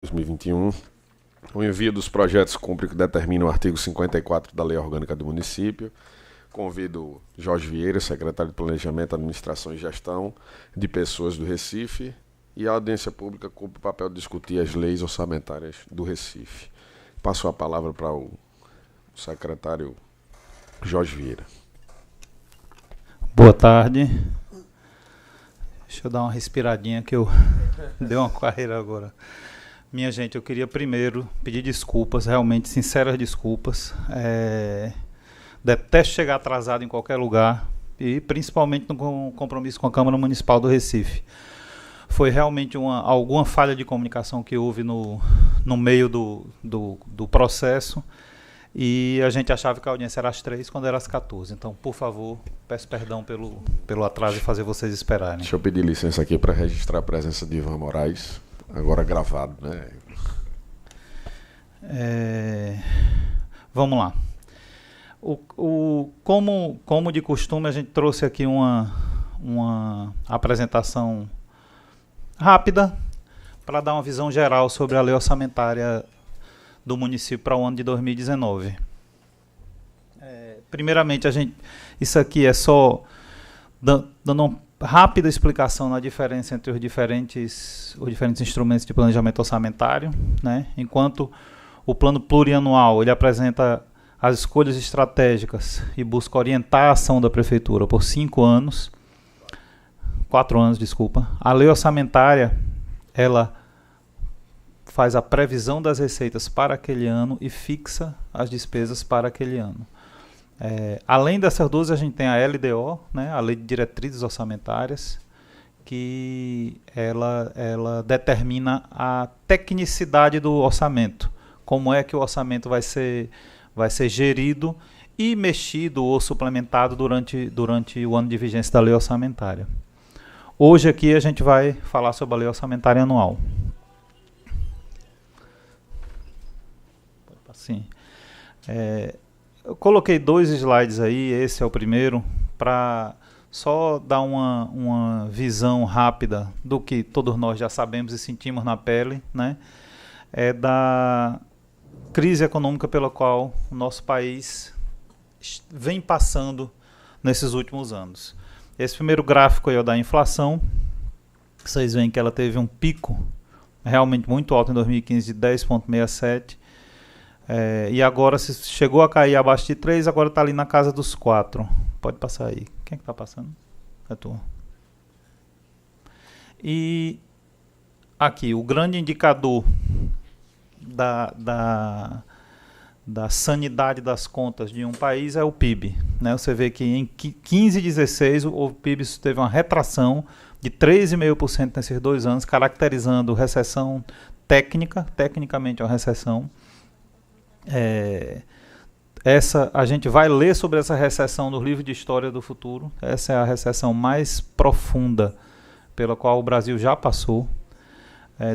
2021. O envio dos projetos cumpre o que determina o artigo 54 da Lei Orgânica do Município. Convido Jorge Vieira, secretário de Planejamento, Administração e Gestão de Pessoas do Recife, e a audiência pública cumpre o papel de discutir as leis orçamentárias do Recife. Passo a palavra para o secretário Jorge Vieira. Boa tarde. Deixa eu dar uma respiradinha que eu dei uma carreira agora. Minha gente, eu queria primeiro pedir desculpas, realmente sinceras desculpas. Detesto chegar atrasado em qualquer lugar, e principalmente no compromisso com a Câmara Municipal do Recife. Foi realmente alguma falha de comunicação que houve no meio do processo, e a gente achava que a audiência era às 3, quando era às 14. Então, por favor, peço perdão pelo atraso e fazer vocês esperarem. Deixa eu pedir licença aqui para registrar a presença de Ivan Moraes, agora gravado, né? Vamos lá. Como de costume, a gente trouxe aqui uma apresentação rápida para dar uma visão geral sobre a lei orçamentária do município para o ano de 2019. Primeiramente, isso aqui é só dando uma rápida explicação na diferença entre os diferentes instrumentos de planejamento orçamentário, né? Enquanto o plano plurianual ele apresenta as escolhas estratégicas e busca orientar a ação da prefeitura por 4 anos, a lei orçamentária ela faz a previsão das receitas para aquele ano e fixa as despesas para aquele ano. Além dessas duas, a gente tem a LDO, né, a Lei de Diretrizes Orçamentárias, que ela determina a tecnicidade do orçamento, como é que o orçamento vai ser gerido e mexido ou suplementado durante o ano de vigência da lei orçamentária. Hoje aqui a gente vai falar sobre a lei orçamentária anual. Assim, eu coloquei 2 slides aí, esse é o primeiro, para só dar uma visão rápida do que todos nós já sabemos e sentimos na pele, né? Da crise econômica pela qual o nosso país vem passando nesses últimos anos. Esse primeiro gráfico aí é o da inflação. Vocês veem que ela teve um pico realmente muito alto em 2015 de 10,67%. E agora se chegou a cair abaixo de 3, agora está ali na casa dos 4. Pode passar aí. Quem é que está passando? É tu. E aqui, o grande indicador da sanidade das contas de um país é o PIB, né? Você vê que em 15 e 16 o PIB teve uma retração de 3,5% nesses 2 anos, caracterizando recessão tecnicamente é uma recessão. A gente vai ler sobre essa recessão no livro de História do Futuro. Essa é a recessão mais profunda pela qual o Brasil já passou.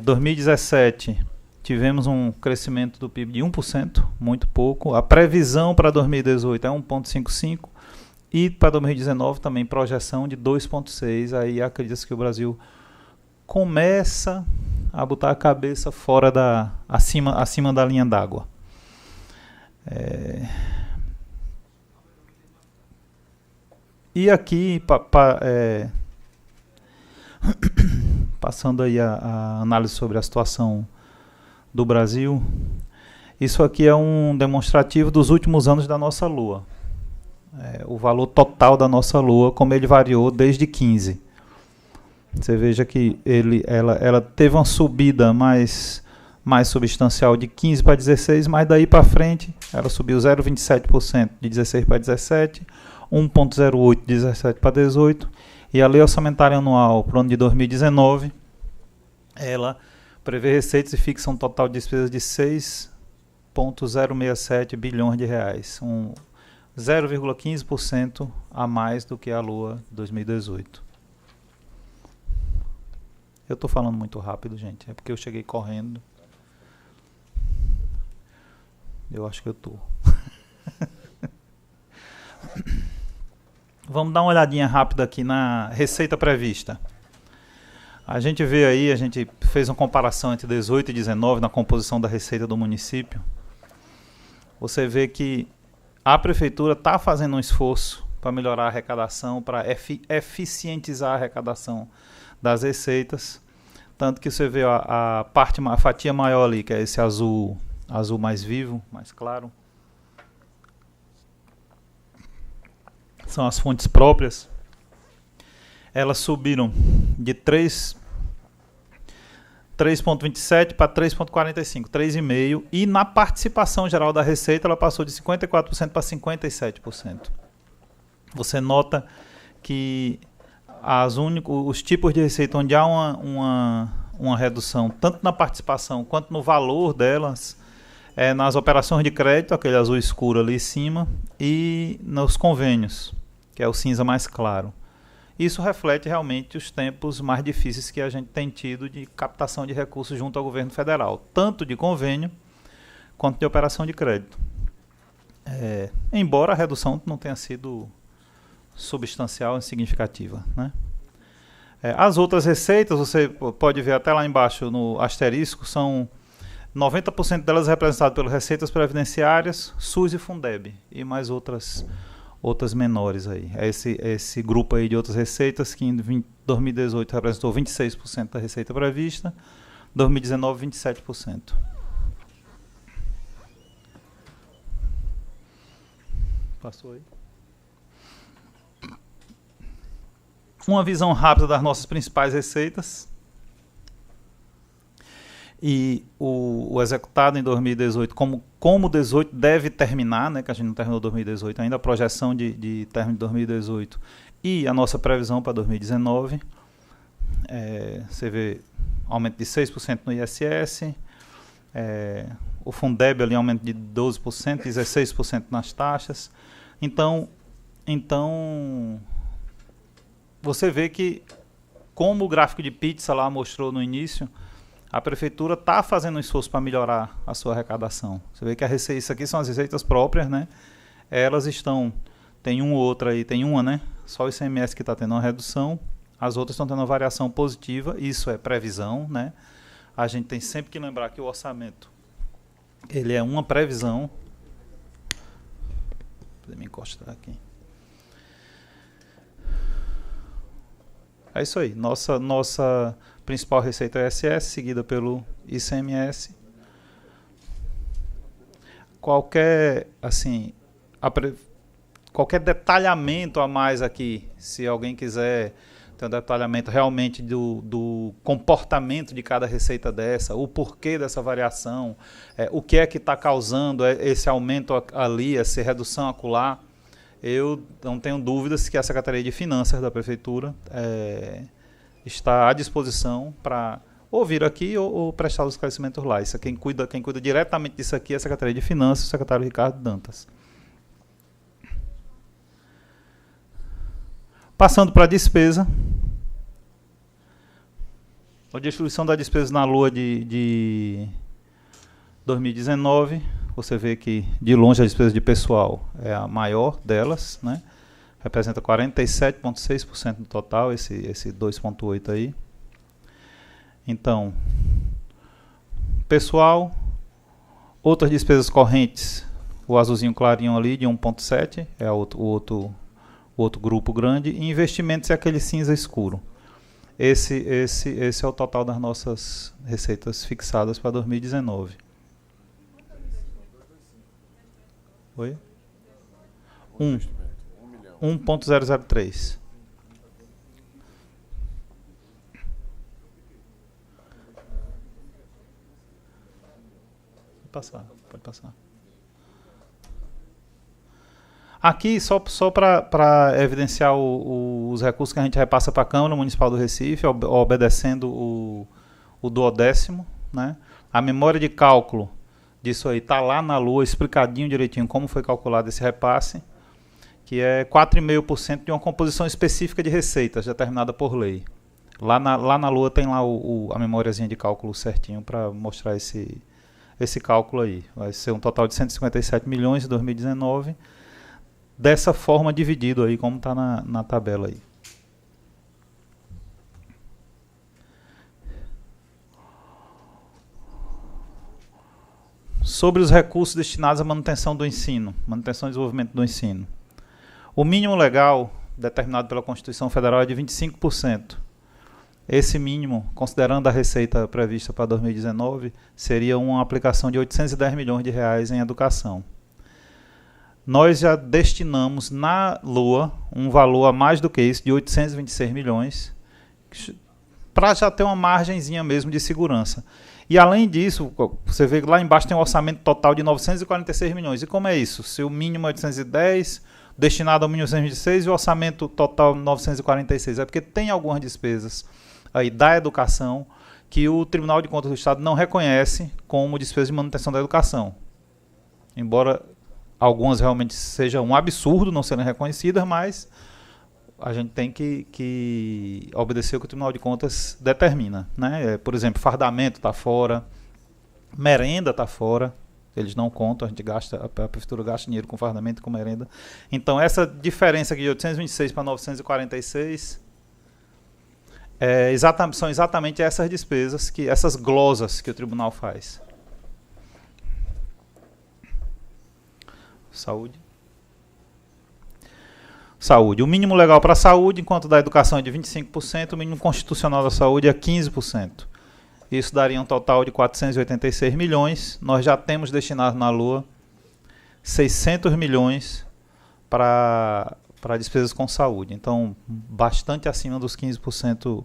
2017 tivemos um crescimento do PIB de 1%, muito pouco. A previsão para 2018 é 1,55%, e para 2019 também projeção de 2,6%. Aí acredita-se que o Brasil começa a botar a cabeça fora acima da linha d'água. E aqui, passando aí a análise sobre a situação do Brasil, isso aqui é um demonstrativo dos últimos anos da nossa Lua. O valor total da nossa Lua, como ele variou desde 15. Você veja que ela teve uma subida mais substancial de 15 para 16, mas daí para frente ela subiu 0,27% de 16 para 17, 1,08% de 17 para 18, e a lei orçamentária anual para o ano de 2019, ela prevê receitas e fixa um total de despesas de 6,067 bilhões de reais, 0,15% a mais do que a Lua 2018. Eu estou falando muito rápido, gente, é porque eu cheguei correndo. Eu acho que eu estou. Vamos dar uma olhadinha rápida aqui na receita prevista. A gente vê aí, a gente fez uma comparação entre 18 e 19 na composição da receita do município, você vê que a prefeitura está fazendo um esforço para melhorar a arrecadação, para eficientizar a arrecadação das receitas, tanto que você vê a fatia maior ali, que é esse azul mais vivo, mais claro, são as fontes próprias. Elas subiram de 3,27 para 3,45, 3,5%, e na participação geral da receita ela passou de 54% para 57%. Você nota que os tipos de receita onde há uma redução, tanto na participação quanto no valor delas, é nas operações de crédito, aquele azul escuro ali em cima, e nos convênios, que é o cinza mais claro. Isso reflete realmente os tempos mais difíceis que a gente tem tido de captação de recursos junto ao governo federal, tanto de convênio quanto de operação de crédito. Embora a redução não tenha sido substancial e significativa, né? As outras receitas, você pode ver até lá embaixo no asterisco, são 90% delas representadas pelas receitas previdenciárias, SUS e Fundeb, e mais outras menores aí. Esse grupo aí de outras receitas que em 2018 representou 26% da receita prevista, 2019 27%. Passou aí. Uma visão rápida das nossas principais receitas. E o executado em 2018, como 2018 deve terminar, né, que a gente não terminou 2018 ainda, a projeção de término de 2018 e a nossa previsão para 2019, você vê aumento de 6% no ISS, o Fundeb ali aumento de 12%, 16% nas taxas. Então você vê que, como o gráfico de pizza lá mostrou no início, a prefeitura está fazendo um esforço para melhorar a sua arrecadação. Você vê que isso aqui são as receitas próprias, né? Elas tem uma ou outra aí, tem uma, né? Só o ICMS que está tendo uma redução, as outras estão tendo uma variação positiva, isso é previsão, né? A gente tem sempre que lembrar que o orçamento, ele é uma previsão. Vou me encostar aqui. É isso aí, nossa principal receita é o ISS, seguida pelo ICMS. Qualquer detalhamento a mais aqui, se alguém quiser ter um detalhamento realmente do comportamento de cada receita dessa, o porquê dessa variação, o que é que está causando esse aumento ali, essa redução acolá, eu não tenho dúvidas que a Secretaria de Finanças da Prefeitura está à disposição para ouvir aqui ou prestar os esclarecimentos lá. Isso, quem cuida diretamente disso aqui é a Secretaria de Finanças, o secretário Ricardo Dantas. Passando para a despesa. A distribuição da despesa na lua de 2019, você vê que de longe a despesa de pessoal é a maior delas, né? Representa 47,6% do total, esse 2,8% aí. Então, pessoal, outras despesas correntes, o azulzinho clarinho ali de 1,7%, é o outro grupo grande, e investimentos é aquele cinza escuro. Esse é o total das nossas receitas fixadas para 2019. Oi? 1,003. Pode passar. Aqui, só para evidenciar os recursos que a gente repassa para a Câmara Municipal do Recife, obedecendo o 10º, né? A memória de cálculo disso aí está lá na lua, explicadinho direitinho como foi calculado esse repasse, que é 4,5% de uma composição específica de receitas determinada por lei. Lá na lua tem lá a memóriazinha de cálculo certinho para mostrar esse cálculo aí. Vai ser um total de 157 milhões em 2019, dessa forma dividido aí, como está na tabela aí. Sobre os recursos destinados à manutenção do ensino, manutenção e desenvolvimento do ensino. O mínimo legal, determinado pela Constituição Federal, é de 25%. Esse mínimo, considerando a receita prevista para 2019, seria uma aplicação de 810 milhões de reais em educação. Nós já destinamos na Lua um valor a mais do que isso, de 826 milhões, para já ter uma margenzinha mesmo de segurança. E além disso, você vê que lá embaixo tem um orçamento total de 946 milhões. E como é isso? Se o mínimo é 810, destinado ao mínimo 826 e o orçamento total 946. É porque tem algumas despesas aí da educação que o Tribunal de Contas do Estado não reconhece como despesa de manutenção da educação. Embora algumas realmente sejam um absurdo não serem reconhecidas, mas a gente tem que obedecer o que o Tribunal de Contas determina, né? Por exemplo, fardamento está fora, merenda está fora, eles não contam, a prefeitura gasta dinheiro com fardamento e com merenda. Então essa diferença aqui de 826 para 946 são exatamente essas despesas, essas glosas que o tribunal faz. Saúde. O mínimo legal para a saúde, enquanto da educação é de 25%, o mínimo constitucional da saúde é 15%. Isso daria um total de 486 milhões. Nós já temos destinado na Lua 600 milhões para despesas com saúde. Então, bastante acima dos 15%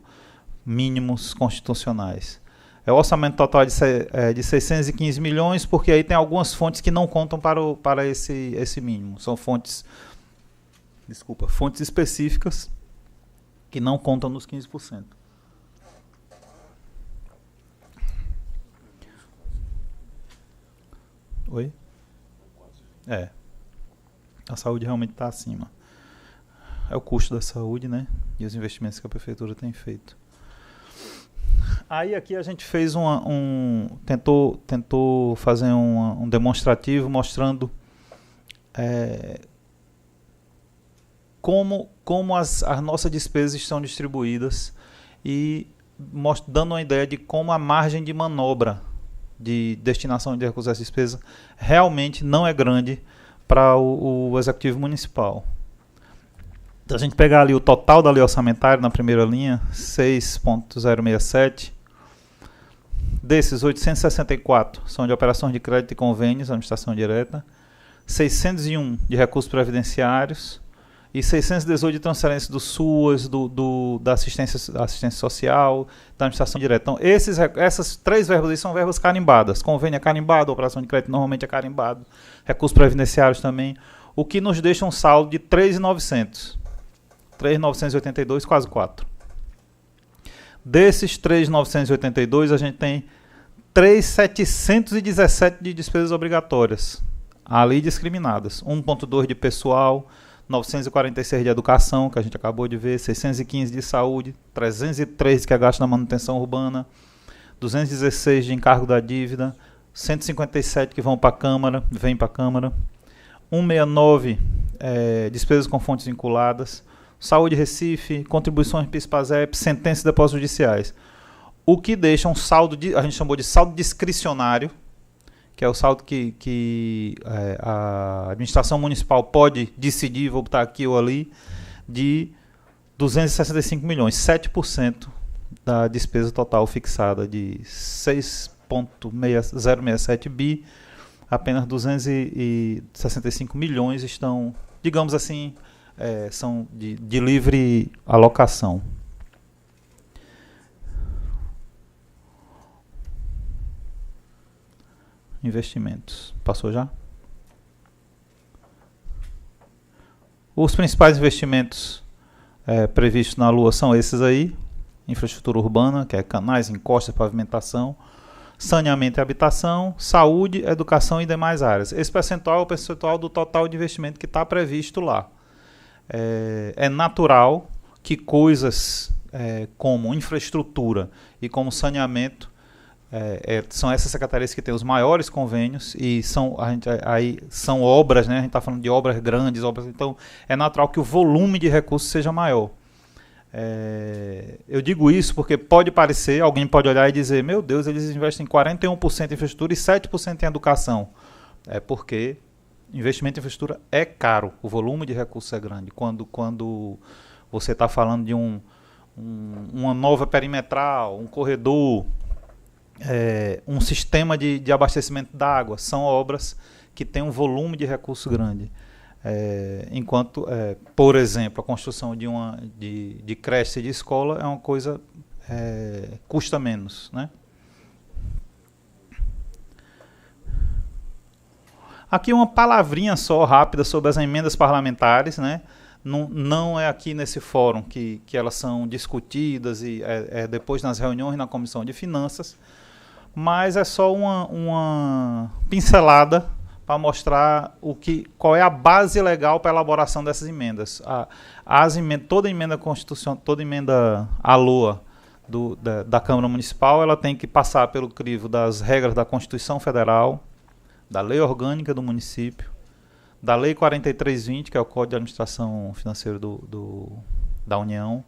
mínimos constitucionais. O orçamento total é de 615 milhões, porque aí tem algumas fontes que não contam para esse mínimo. São fontes específicas que não contam nos 15%. Oi? A saúde realmente está acima. É o custo da saúde, né? E os investimentos que a prefeitura tem feito. Aí aqui a gente fez tentou fazer um demonstrativo mostrando como as nossas despesas estão distribuídas e dando uma ideia de como a margem de manobra de destinação de recursos a essa despesa realmente não é grande para o Executivo Municipal. Se a gente pegar ali o total da lei orçamentária na primeira linha, 6.067, desses 864 são de operações de crédito e convênios, administração direta, 601 de recursos previdenciários e 618 de transferência do SUAS, da assistência social, da administração direta. Então, essas três verbas aí são verbas carimbadas. Convênio é carimbado, operação de crédito normalmente é carimbado, recursos previdenciários também, o que nos deixa um saldo de 3.900. 3.982, quase 4. Desses 3.982, a gente tem 3.717 de despesas obrigatórias, ali discriminadas. 1.2 de pessoal, 946 de educação, que a gente acabou de ver, 615 de saúde, 303 que é gasto na manutenção urbana, 216 de encargo da dívida, 157 que vêm para a Câmara, 169 despesas com fontes vinculadas, Saúde Recife, contribuições PIS/PASEP, sentenças e depósitos judiciais. O que deixa um saldo, a gente chamou de saldo discricionário, que é o saldo que a administração municipal pode decidir, vou botar aqui ou ali, de 265 milhões, 7% da despesa total fixada de 6.067 bi, apenas 265 milhões estão, digamos assim, são de livre alocação. Investimentos. Passou já? Os principais investimentos previstos na Lua são esses aí. Infraestrutura urbana, que é canais, encostas, pavimentação, saneamento e habitação, saúde, educação e demais áreas. Esse percentual é o percentual do total de investimento que está previsto lá. É natural que coisas como infraestrutura e como saneamento são essas secretarias que têm os maiores convênios e são obras, né? A gente está falando de obras grandes, então é natural que o volume de recursos seja maior. Eu digo isso porque pode parecer, alguém pode olhar e dizer, meu Deus, eles investem 41% em infraestrutura e 7% em educação. É porque investimento em infraestrutura é caro, o volume de recursos é grande. Quando você está falando de uma nova perimetral, um corredor, um sistema de abastecimento da água, são obras que têm um volume de recurso grande. Enquanto, por exemplo, a construção de creche e de escola é uma coisa custa menos, né? Aqui uma palavrinha só rápida sobre as emendas parlamentares, né? Não é aqui nesse fórum que elas são discutidas e depois nas reuniões na Comissão de Finanças, mas é só uma pincelada para mostrar qual é a base legal para a elaboração dessas emendas. Toda emenda constitucional, toda emenda à LOA da Câmara Municipal, ela tem que passar pelo crivo das regras da Constituição Federal, da Lei Orgânica do Município, da Lei 4320, que é o Código de Administração Financeira da União,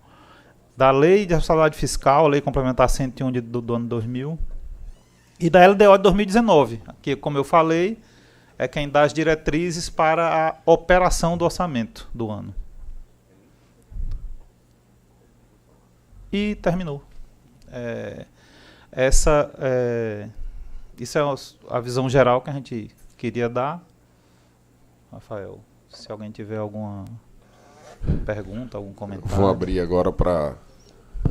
da Lei de Responsabilidade Fiscal, a Lei Complementar 101 do ano 2000, e da LDO de 2019, que, como eu falei, é quem dá as diretrizes para a operação do orçamento do ano. E terminou. Isso é a visão geral que a gente queria dar. Rafael, se alguém tiver alguma pergunta, algum comentário. Vou abrir agora para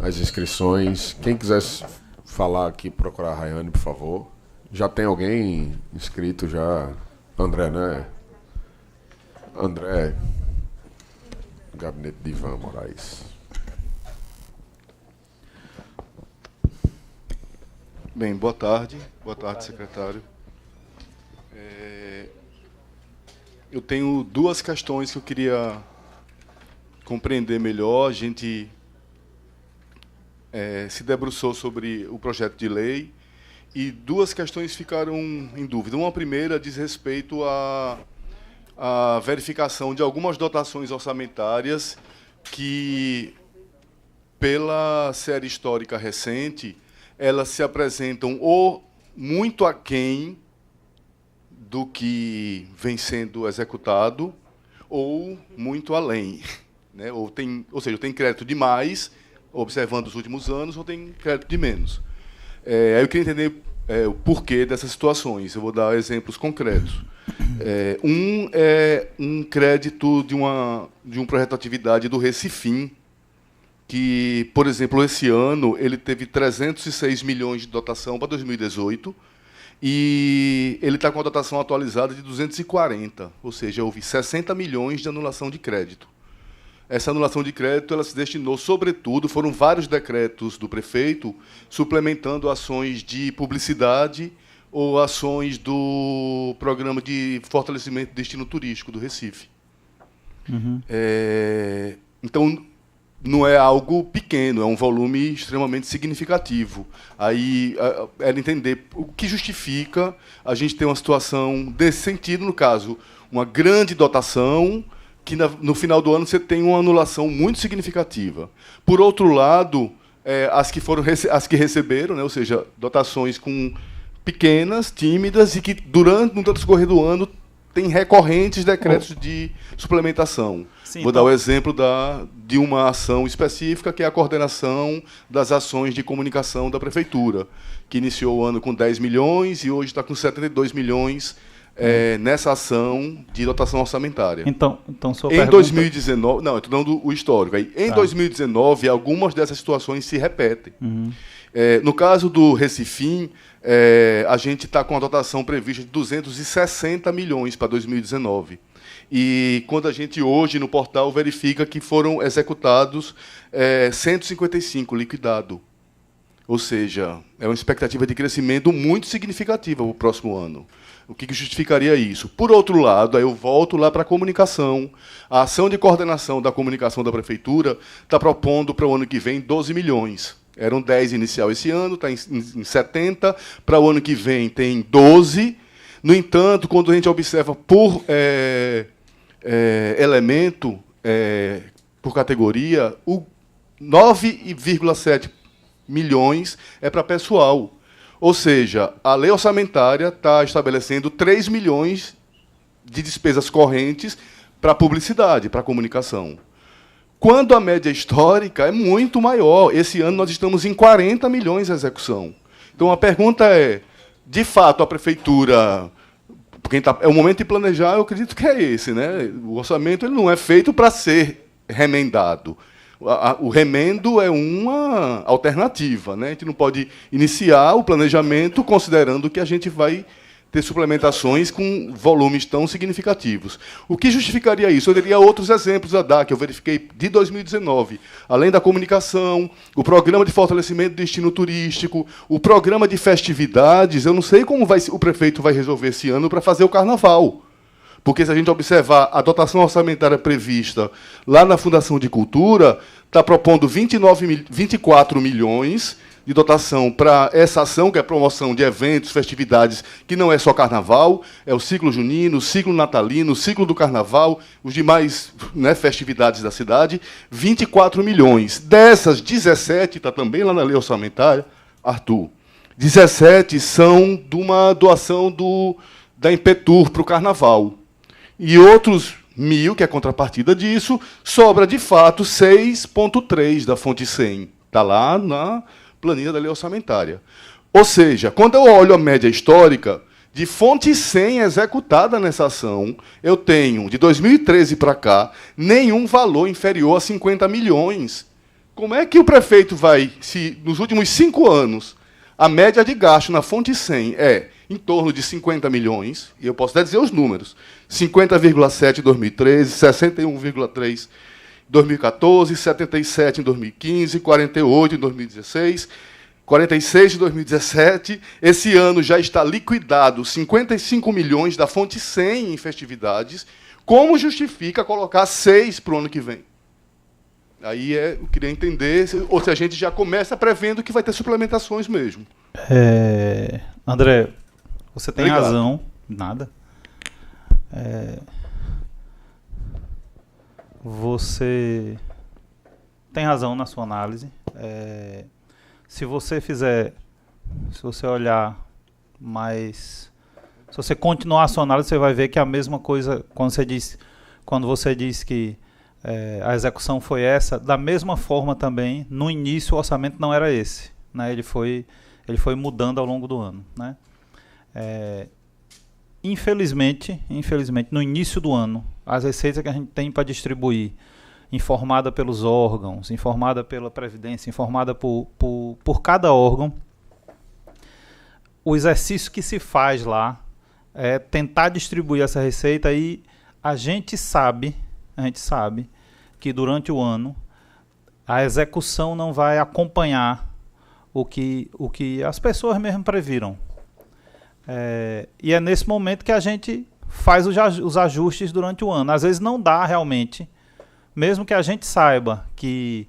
as inscrições. Quem quiser falar aqui, procurar a Rayane, por favor. Já tem alguém inscrito já? André, né? André, gabinete de Ivan Moraes. Bem, boa tarde. Boa tarde, secretário. Eu tenho duas questões que eu queria compreender melhor. A gente se debruçou sobre o projeto de lei e duas questões ficaram em dúvida. Uma primeira diz respeito à verificação de algumas dotações orçamentárias que, pela série histórica recente, elas se apresentam ou muito aquém do que vem sendo executado ou muito além, né? Ou seja, tem crédito demais, observando os últimos anos, ou tem crédito de menos. Aí eu queria entender o porquê dessas situações. Eu vou dar exemplos concretos. Um é um crédito de um projeto de atividade do Recifim, que, por exemplo, esse ano ele teve 306 milhões de dotação para 2018 e ele está com a dotação atualizada de 240, ou seja, houve 60 milhões de anulação de crédito. Essa anulação de crédito ela se destinou, sobretudo, foram vários decretos do prefeito suplementando ações de publicidade ou ações do programa de fortalecimento do destino turístico do Recife. Uhum. Então, não é algo pequeno, é um volume extremamente significativo. Aí era entender o que justifica a gente ter uma situação desse sentido, no caso, uma grande dotação, que no final do ano você tem uma anulação muito significativa. Por outro lado, as que receberam, né, ou seja, dotações pequenas, tímidas, e que no transcorrer do ano tem recorrentes decretos de suplementação. Sim, Vou dar o exemplo de uma ação específica, que é a coordenação das ações de comunicação da Prefeitura, que iniciou o ano com 10 milhões e hoje está com 72 milhões nessa ação de dotação orçamentária. Então sua em pergunta... 2019... Não, eu estou dando o histórico. Em 2019, algumas dessas situações se repetem. Uhum. No caso do Recifim, a gente está com a dotação prevista de 260 milhões para 2019. E quando a gente hoje no portal verifica que foram executados 155 liquidado. Ou seja, é uma expectativa de crescimento muito significativa para o próximo ano. O que justificaria isso? Por outro lado, aí eu volto lá para a comunicação. A ação de coordenação da comunicação da Prefeitura está propondo para o ano que vem 12 milhões. Eram 10 inicial esse ano, está em 70. Para o ano que vem tem 12. No entanto, quando a gente observa por elemento, por categoria, 9,7 milhões é para pessoal. Ou seja, a lei orçamentária está estabelecendo 3 milhões de despesas correntes para publicidade, para comunicação. Quando a média histórica é muito maior. Esse ano nós estamos em 40 milhões de execução. Então, a pergunta é, de fato, a prefeitura... é o momento de planejar, eu acredito que é esse, né? O orçamento ele não é feito para ser remendado. O remendo é uma alternativa, né? A gente não pode iniciar o planejamento considerando que a gente vai ter suplementações com volumes tão significativos. O que justificaria isso? Eu teria outros exemplos a dar, que eu verifiquei de 2019. Além da comunicação, o programa de fortalecimento do destino turístico, o programa de festividades, eu não sei como o prefeito vai resolver esse ano para fazer o carnaval. Porque, se a gente observar a dotação orçamentária prevista lá na Fundação de Cultura, está propondo 24 milhões de dotação para essa ação, que é a promoção de eventos, festividades, que não é só carnaval, é o ciclo junino, o ciclo natalino, o ciclo do carnaval, os demais, né, festividades da cidade, 24 milhões. Dessas, 17, está também lá na lei orçamentária, Arthur, 17 são de uma doação da Impetur para o carnaval. E outros 1.000, que é a contrapartida disso, sobra, de fato, 6,3 da fonte 100. Está lá na planilha da lei orçamentária. Ou seja, quando eu olho a média histórica, de fonte 100 executada nessa ação, eu tenho, de 2013 para cá, nenhum valor inferior a 50 milhões. Como é que o prefeito vai, se nos últimos 5 anos, a média de gasto na fonte 100 é em torno de 50 milhões, e eu posso até dizer os números, 50,7 em 2013, 61,3 em 2014, 77 em 2015, 48 em 2016, 46 em 2017. Esse ano já está liquidado 55 milhões da fonte 100 em festividades. Como justifica colocar 6 para o ano que vem? Aí eu queria entender, ou se a gente já começa prevendo que vai ter suplementações mesmo. André, você tem Obrigado. razão. Nada. Você tem razão na sua análise. Se você olhar mais, se você continuar a sua análise, você vai ver que é a mesma coisa quando você diz que a execução foi essa. Da mesma forma também, no início o orçamento não era esse, né? Ele foi mudando ao longo do ano, né? Infelizmente, no início do ano, as receitas que a gente tem para distribuir, informada pelos órgãos, informada pela Previdência, informada por cada órgão, o exercício que se faz lá é tentar distribuir essa receita, e a gente sabe que durante o ano a execução não vai acompanhar o que as pessoas mesmo previram. E é nesse momento que a gente faz os ajustes durante o ano. Às vezes não dá realmente, mesmo que a gente saiba que,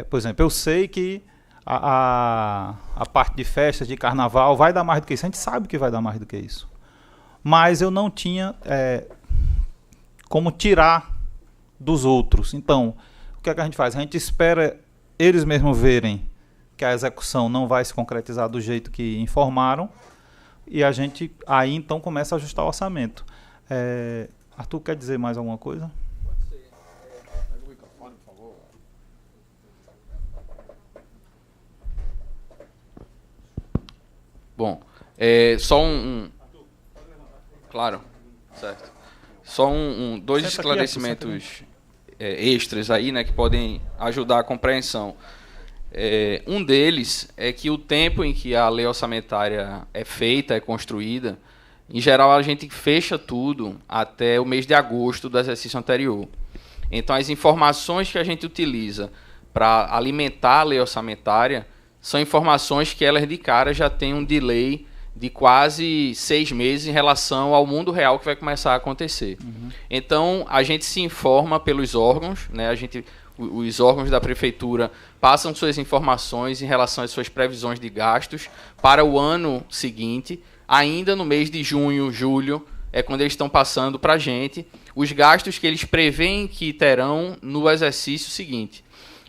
por exemplo, eu sei que a parte de festas, de carnaval, vai dar mais do que isso. A gente sabe que vai dar mais do que isso. Mas eu não tinha como tirar dos outros. Então, o que é que a gente faz? A gente espera eles mesmos verem que a execução não vai se concretizar do jeito que informaram, e a gente aí então começa a ajustar o orçamento. Arthur, quer dizer mais alguma coisa? Pode ser. Pega o microfone, por favor. Bom, só Claro, certo. Só dois Senta esclarecimentos extras aí, né, que podem ajudar a compreensão. Um deles é que o tempo em que a lei orçamentária é feita, é construída, em geral a gente fecha tudo até o mês de agosto do exercício anterior. Então as informações que a gente utiliza para alimentar a lei orçamentária são informações que elas de cara já têm um delay de quase 6 meses em relação ao mundo real que vai começar a acontecer. Uhum. Então a gente se informa pelos órgãos, né? Os órgãos da prefeitura passam suas informações em relação às suas previsões de gastos para o ano seguinte. Ainda no mês de junho, julho, é quando eles estão passando para a gente os gastos que eles preveem que terão no exercício seguinte.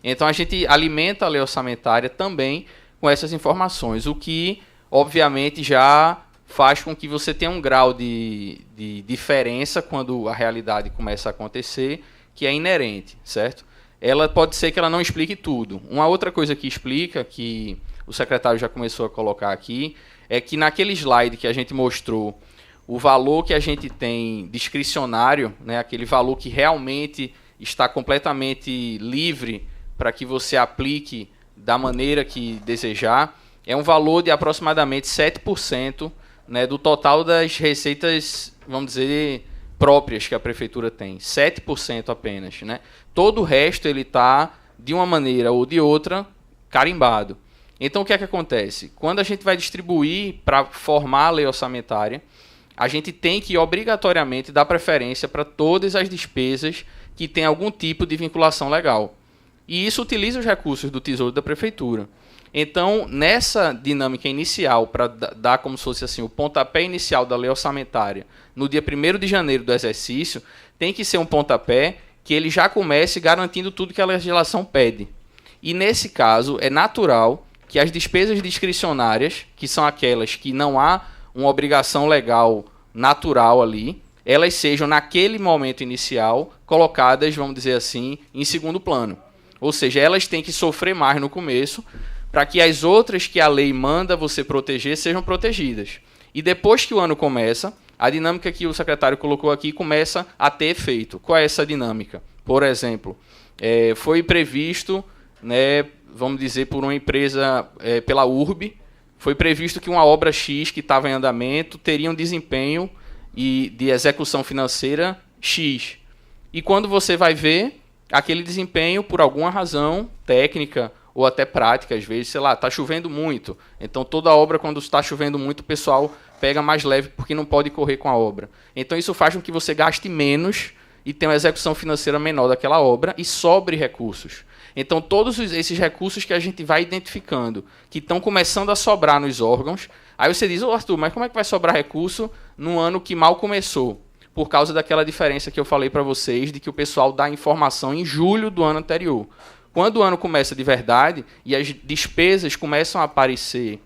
Então a gente alimenta a lei orçamentária também com essas informações, o que obviamente já faz com que você tenha um grau de diferença quando a realidade começa a acontecer, que é inerente, certo? Ela pode ser que ela não explique tudo. Uma outra coisa que explica, que o secretário já começou a colocar aqui, é que naquele slide que a gente mostrou, o valor que a gente tem discricionário, né, aquele valor que realmente está completamente livre para que você aplique da maneira que desejar, é um valor de aproximadamente 7%, né, do total das receitas, vamos dizer, próprias que a prefeitura tem. 7% apenas. Né? Todo o resto ele está, de uma maneira ou de outra, carimbado. Então, o que é que acontece? Quando a gente vai distribuir para formar a lei orçamentária, a gente tem que, obrigatoriamente, dar preferência para todas as despesas que têm algum tipo de vinculação legal. E isso utiliza os recursos do Tesouro da Prefeitura. Então, nessa dinâmica inicial, para dar como se fosse assim, o pontapé inicial da lei orçamentária, no dia 1º de janeiro do exercício, tem que ser um pontapé que ele já comece garantindo tudo que a legislação pede. E, nesse caso, é natural que as despesas discricionárias, que são aquelas que não há uma obrigação legal natural ali, elas sejam, naquele momento inicial, colocadas, vamos dizer assim, em segundo plano. Ou seja, elas têm que sofrer mais no começo, para que as outras que a lei manda você proteger sejam protegidas. E depois que o ano começa, a dinâmica que o secretário colocou aqui começa a ter efeito. Qual é essa dinâmica? Por exemplo, foi previsto, né, vamos dizer, por uma empresa, pela URB, foi previsto que uma obra X que estava em andamento teria um desempenho de execução financeira X. E quando você vai ver, aquele desempenho, por alguma razão técnica ou até prática, às vezes, sei lá, está chovendo muito. Então, toda obra, quando está chovendo muito, o pessoal pega mais leve porque não pode correr com a obra. Então, isso faz com que você gaste menos e tenha uma execução financeira menor daquela obra e sobre recursos. Então, todos esses recursos que a gente vai identificando, que estão começando a sobrar nos órgãos, aí você diz, Arthur, mas como é que vai sobrar recurso num ano que mal começou? Por causa daquela diferença que eu falei para vocês, de que o pessoal dá informação em julho do ano anterior. Quando o ano começa de verdade e as despesas começam a aparecer,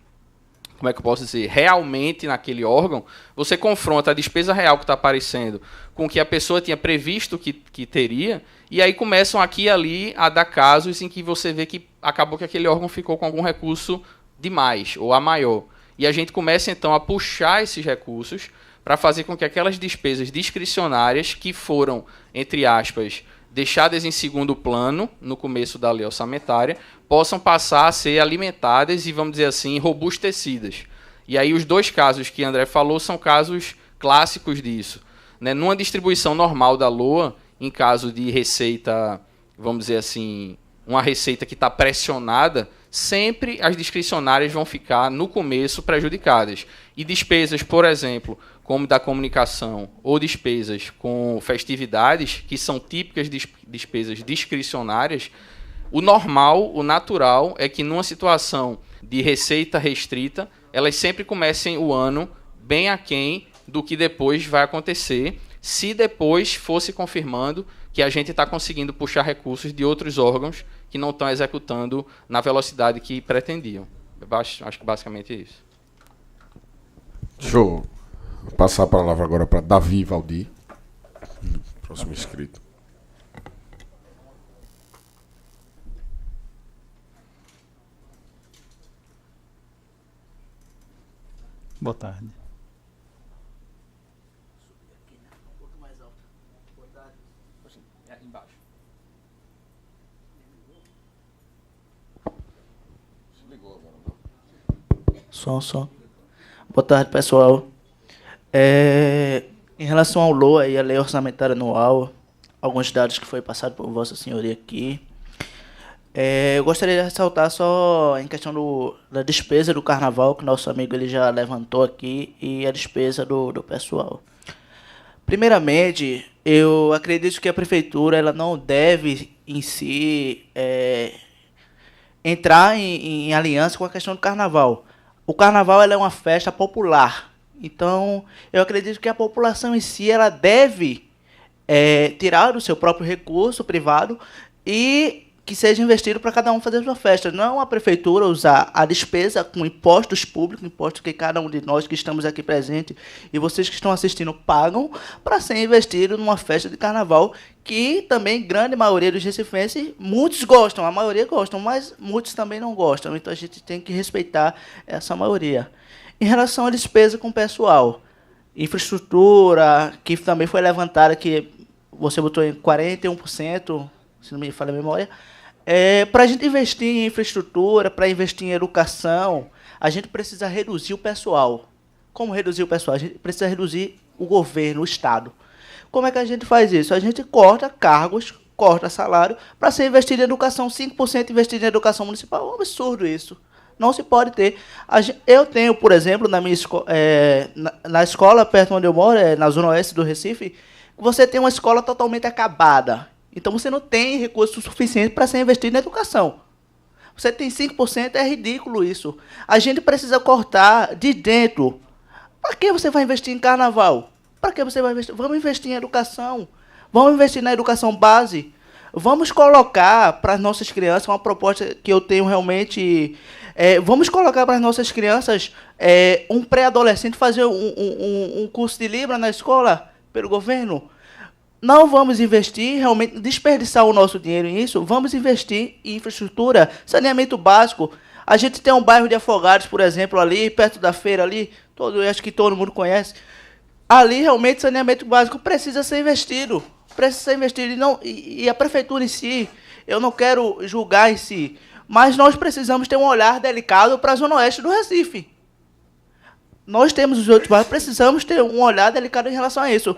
como é que eu posso dizer, realmente naquele órgão, você confronta a despesa real que está aparecendo com o que a pessoa tinha previsto que teria, e aí começam aqui e ali a dar casos em que você vê que acabou que aquele órgão ficou com algum recurso demais, ou a maior. E a gente começa, então, a puxar esses recursos para fazer com que aquelas despesas discricionárias que foram, entre aspas, deixadas em segundo plano, no começo da lei orçamentária, possam passar a ser alimentadas e, vamos dizer assim, robustecidas. E aí os dois casos que André falou são casos clássicos disso. Né? Numa distribuição normal da LOA, em caso de receita, vamos dizer assim, uma receita que está pressionada, sempre as discricionárias vão ficar, no começo, prejudicadas. E despesas, por exemplo, como da comunicação, ou despesas com festividades, que são típicas de despesas discricionárias, o normal, o natural, é que numa situação de receita restrita, elas sempre comecem o ano bem aquém do que depois vai acontecer, se depois fosse confirmando que a gente está conseguindo puxar recursos de outros órgãos que não estão executando na velocidade que pretendiam. Acho que basicamente é isso. Deixa eu passar a palavra agora para Davi Valdir, próximo inscrito. Boa tarde. Som. Boa tarde, pessoal. Em relação ao LOA e a Lei Orçamentária Anual, alguns dados que foi passado por Vossa Senhoria aqui, eu gostaria de ressaltar só em questão da despesa do carnaval, que nosso amigo ele já levantou aqui, e a despesa do pessoal. Primeiramente, eu acredito que a prefeitura ela não deve, em si, entrar em aliança com a questão do carnaval. O carnaval ela é uma festa popular. Então, eu acredito que a população em si ela deve tirar do seu próprio recurso privado e que seja investido para cada um fazer sua festa. Não a prefeitura usar a despesa com impostos públicos, impostos que cada um de nós que estamos aqui presentes e vocês que estão assistindo pagam para ser investido numa festa de carnaval que também, grande maioria dos recifenses, muitos gostam, a maioria gostam, mas muitos também não gostam. Então a gente tem que respeitar essa maioria. Em relação à despesa com o pessoal, infraestrutura, que também foi levantada, que você botou em 41%, se não me falha a memória, para a gente investir em infraestrutura, para investir em educação, a gente precisa reduzir o pessoal. Como reduzir o pessoal? A gente precisa reduzir o governo, o Estado. Como é que a gente faz isso? A gente corta cargos, corta salário, para ser investido em educação, 5% investido em educação municipal. É um absurdo isso. Não se pode ter. Eu tenho, por exemplo, na minha na escola perto onde eu moro, na zona oeste do Recife, você tem uma escola totalmente acabada. Então você não tem recursos suficientes para ser investido na educação. Você tem 5%, é ridículo isso. A gente precisa cortar de dentro. Para que você vai investir em carnaval? Para que você vai investir? Vamos investir em educação. Vamos investir na educação base. Vamos colocar para as nossas crianças uma proposta que eu tenho realmente. Vamos colocar para as nossas crianças um pré-adolescente fazer um curso de Libra na escola pelo governo. Não vamos investir, realmente, desperdiçar o nosso dinheiro nisso. Vamos investir em infraestrutura, saneamento básico. A gente tem um bairro de Afogados, por exemplo, ali, perto da feira, ali, acho que todo mundo conhece. Ali, realmente, saneamento básico precisa ser investido. Precisa ser investido. E a prefeitura em si, eu não quero julgar em si, mas nós precisamos ter um olhar delicado para a zona oeste do Recife. Nós temos os outros bairros, precisamos ter um olhar delicado em relação a isso.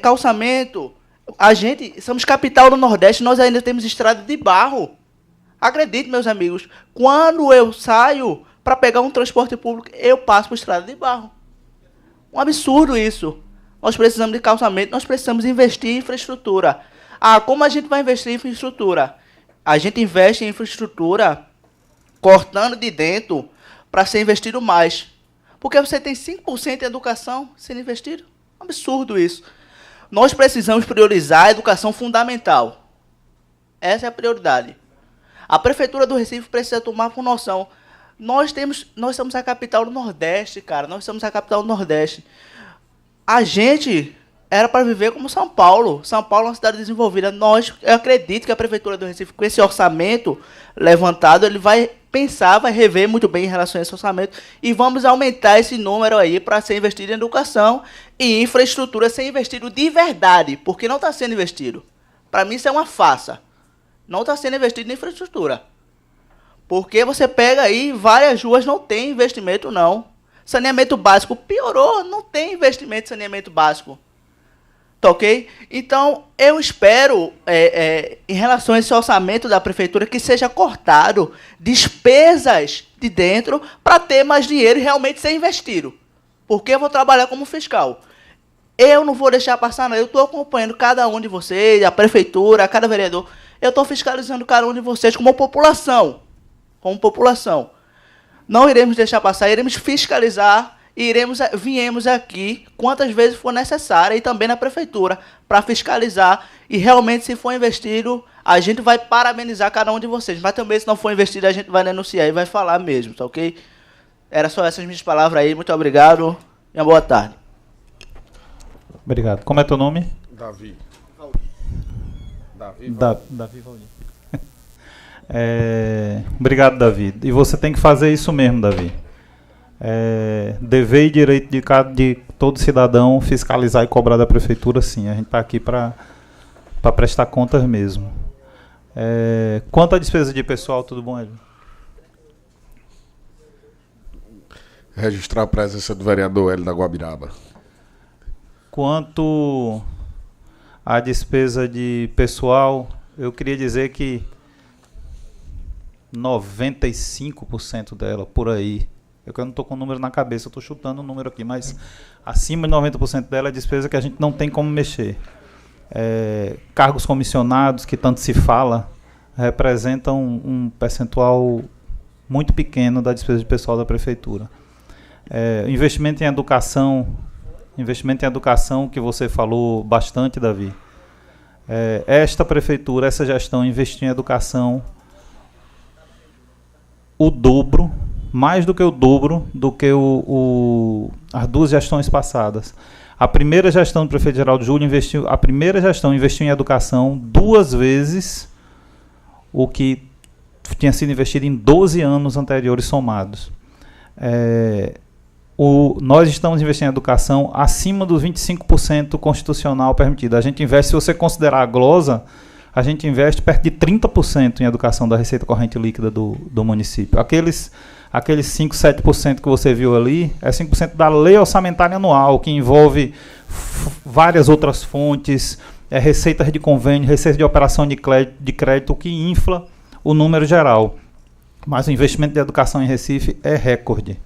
Calçamento. A gente, somos capital do Nordeste, nós ainda temos estrada de barro. Acredite, meus amigos, quando eu saio para pegar um transporte público, eu passo por estrada de barro. Um absurdo isso. Nós precisamos de calçamento, nós precisamos investir em infraestrutura. Como a gente vai investir em infraestrutura? A gente investe em infraestrutura cortando de dentro para ser investido mais. Porque você tem 5% em educação sendo investido. É um absurdo isso. Nós precisamos priorizar a educação fundamental. Essa é a prioridade. A Prefeitura do Recife precisa tomar por noção. Nós somos a capital do Nordeste, cara. Nós somos a capital do Nordeste. A gente era para viver como São Paulo. São Paulo é uma cidade desenvolvida. Eu acredito que a Prefeitura do Recife, com esse orçamento levantado, ele vai pensar, vai rever muito bem em relação a esse orçamento e vamos aumentar esse número aí para ser investido em educação e infraestrutura, ser investido de verdade, porque não está sendo investido. Para mim isso é uma farsa. Não está sendo investido em infraestrutura. Porque você pega aí, várias ruas não tem investimento não. Saneamento básico piorou, não tem investimento em saneamento básico. Tá ok? Então, eu espero, em relação a esse orçamento da prefeitura, que seja cortado despesas de dentro para ter mais dinheiro e realmente ser investido. Porque eu vou trabalhar como fiscal. Eu não vou deixar passar nada. Eu estou acompanhando cada um de vocês, a prefeitura, cada vereador. Eu estou fiscalizando cada um de vocês como população. Como população. Não iremos deixar passar, iremos fiscalizar. Viemos aqui quantas vezes for necessário e também na prefeitura para fiscalizar e realmente se for investido, a gente vai parabenizar cada um de vocês, mas também se não for investido a gente vai denunciar e vai falar mesmo, tá ok? Era só essas minhas palavras aí, muito obrigado e uma boa tarde. Obrigado. Como é teu nome? Davi. Davi Valdir. Obrigado, Davi. E você tem que fazer isso mesmo, Davi. Dever e direito de todo cidadão fiscalizar e cobrar da prefeitura, sim. A gente está aqui para prestar contas mesmo. Quanto à despesa de pessoal, tudo bom, Hélio? Registrar a presença do vereador Hélio da Guabiraba. Quanto à despesa de pessoal, eu queria dizer que 95% dela, por aí, eu não estou com o número na cabeça, eu estou chutando o número aqui, mas acima de 90% dela é despesa que a gente não tem como mexer. Cargos comissionados, que tanto se fala, representam um percentual muito pequeno da despesa de pessoal da prefeitura. Investimento em educação, que você falou bastante, Davi. Esta prefeitura, essa gestão investiu em educação o dobro, mais do que o dobro do que as duas gestões passadas. A primeira gestão do prefeito Geraldo Júlio investiu em educação 2 vezes o que tinha sido investido em 12 anos anteriores somados. Nós estamos investindo em educação acima dos 25% constitucional permitido. A gente investe, se você considerar a glosa, a gente investe perto de 30% em educação da receita corrente líquida do município. Aqueles 5, 7% que você viu ali, é 5% da lei orçamentária anual, que envolve várias outras fontes, receitas de convênio, receita de operação de crédito, que infla o número geral. Mas o investimento de educação em Recife é recorde.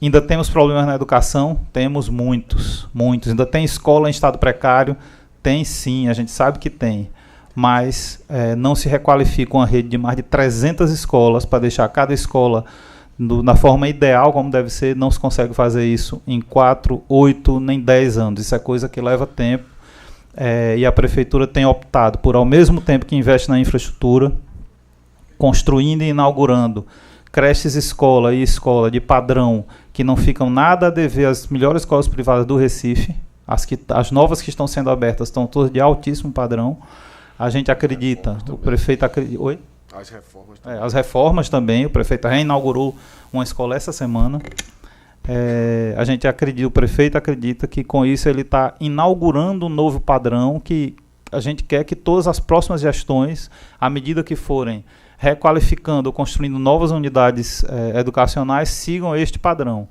Ainda temos problemas na educação? Temos muitos. Ainda tem escola em estado precário? Tem sim, a gente sabe que tem. Mas não se requalifica uma rede de mais de 300 escolas para deixar cada escola na forma ideal, como deve ser. Não se consegue fazer isso em 4, 8, nem 10 anos. Isso é coisa que leva tempo. E a prefeitura tem optado por, ao mesmo tempo que investe na infraestrutura, construindo e inaugurando creches escola e escola de padrão que não ficam nada a dever às melhores escolas privadas do Recife. As novas que estão sendo abertas estão todas de altíssimo padrão. A gente acredita, o prefeito acredita... Oi? As reformas também. As reformas também, o prefeito reinaugurou uma escola essa semana. O prefeito acredita que com isso ele está inaugurando um novo padrão que a gente quer que todas as próximas gestões, à medida que forem requalificando ou construindo novas unidades educacionais, sigam este padrão.